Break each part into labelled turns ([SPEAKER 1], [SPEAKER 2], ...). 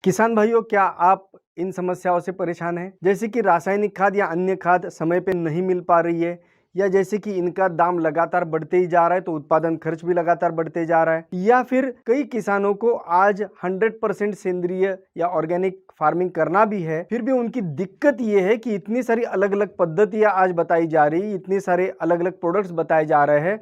[SPEAKER 1] किसान भाइयों, क्या आप इन समस्याओं से परेशान हैं? जैसे कि रासायनिक खाद या अन्य खाद समय पे नहीं मिल पा रही है, या जैसे कि इनका दाम लगातार बढ़ते ही जा रहा है तो उत्पादन खर्च भी लगातार बढ़ते जा रहा है, या फिर कई किसानों को आज 100% सेंद्रिय या ऑर्गेनिक फार्मिंग करना भी है, फिर भी उनकी दिक्कत ये है कि इतनी सारी अलग अलग पद्धतियां आज बताई जा रही, इतने सारे अलग अलग प्रोडक्ट्स बताए जा रहे हैं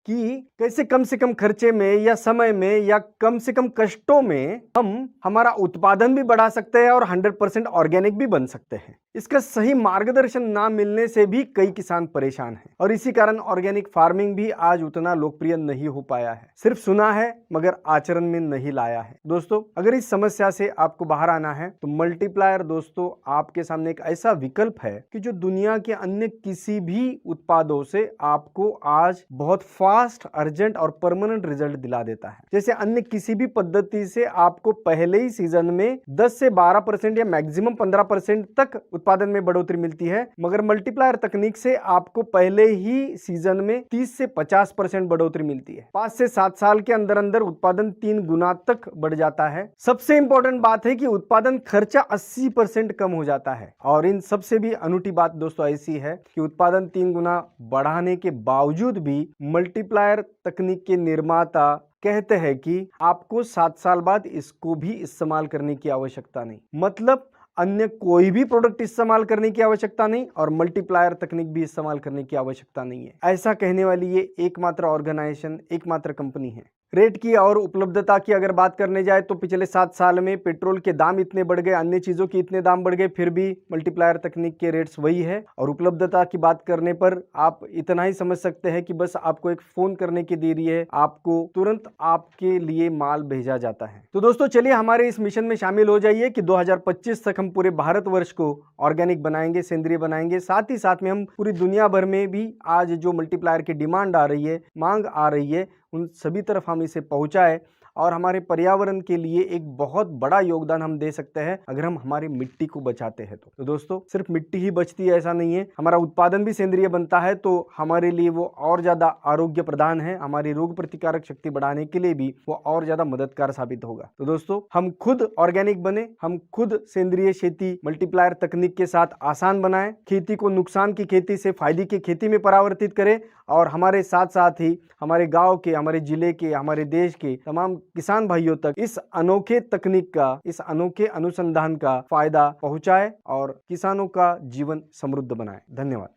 [SPEAKER 1] कि कैसे कम से कम खर्चे में या समय में या कम से कम कष्टों में हम हमारा उत्पादन भी बढ़ा सकते हैं और 100% ऑर्गेनिक भी बन सकते हैं। इसका सही मार्गदर्शन ना मिलने से भी कई किसान परेशान हैं और इसी कारण ऑर्गेनिक फार्मिंग भी आज उतना लोकप्रिय नहीं हो पाया है। सिर्फ सुना है मगर आचरण में नहीं लाया है। दोस्तों, अगर इस समस्या से आपको बाहर आना है तो मल्टीप्लायर दोस्तों आपके सामने एक ऐसा विकल्प है कि जो दुनिया के अन्य किसी भी उत्पादों से आपको आज बहुत फास्ट, अर्जेंट और परमानेंट रिजल्ट दिला देता है। जैसे अन्य किसी भी पद्धति से आपको पहले ही सीजन में 10 से 12% या मैक्सिमम 15% तक उत्पादन में बढ़ोतरी मिलती है, मगर मल्टीप्लायर तकनीक से आपको पहले ही सीजन में 30 से 50% बढ़ोतरी मिलती है। 5 से 7 साल के अंदर अंदर उत्पादन 3 गुना तक बढ़ जाता है। सबसे इंपॉर्टेंट बात है कि उत्पादन खर्चा 80% कम हो जाता है। और इन सबसे भी अनूठी बात दोस्तों ऐसी है कि उत्पादन 3 गुना बढ़ाने के बावजूद भी मल्टीप्लायर तकनीक के निर्माता कहते हैं कि आपको 7 साल बाद इसको भी इस्तेमाल करने की आवश्यकता नहीं। मतलब अन्य कोई भी प्रोडक्ट इस्तेमाल करने की आवश्यकता नहीं और मल्टीप्लायर तकनीक भी इस्तेमाल करने की आवश्यकता नहीं है। ऐसा कहने वाली ये एकमात्र ऑर्गेनाइजेशन, एकमात्र कंपनी है। रेट की और उपलब्धता की अगर बात करने जाए तो पिछले 7 साल में पेट्रोल के दाम इतने बढ़ गए, अन्य चीजों के इतने दाम बढ़ गए, फिर भी मल्टीप्लायर तकनीक के रेट्स वही है। और उपलब्धता की बात करने पर आप इतना ही समझ सकते हैं कि बस आपको एक फोन करने की देरी है, आपको तुरंत आपके लिए माल भेजा जाता है। तो दोस्तों चलिए हमारे इस मिशन में शामिल हो जाइए कि 2025 तक हम पूरे भारतवर्ष को ऑर्गेनिक बनाएंगे, सेंद्रिय बनाएंगे। साथ ही साथ में हम पूरी दुनिया भर में भी आज जो मल्टीप्लायर की डिमांड आ रही है, मांग आ रही है, उन सभी तरफ हम इसे पहुंचाए और हमारे पर्यावरण के लिए एक बहुत बड़ा योगदान हम दे सकते हैं अगर हम हमारी मिट्टी को बचाते हैं। तो दोस्तों सिर्फ मिट्टी ही बचती है ऐसा नहीं है, हमारा उत्पादन भी सेंद्रिय बनता है तो हमारे लिए वो और ज्यादा आरोग्य प्रदान है, हमारी रोग प्रतिकारक शक्ति बढ़ाने के लिए भी वो और ज्यादा मददगार साबित होगा। तो दोस्तों हम खुद ऑर्गेनिक बने, हम खुद सेंद्रिय खेती मल्टीप्लायर तकनीक के साथ आसान बनाएं, खेती को नुकसान की खेती से फायदे की खेती में परिवर्तित करें और हमारे साथ साथ ही हमारे गांव के, हमारे जिले के, हमारे देश के तमाम किसान भाइयों तक इस अनोखे तकनीक का, इस अनोखे अनुसंधान का फायदा पहुंचाए और किसानों का जीवन समृद्ध बनाए। धन्यवाद।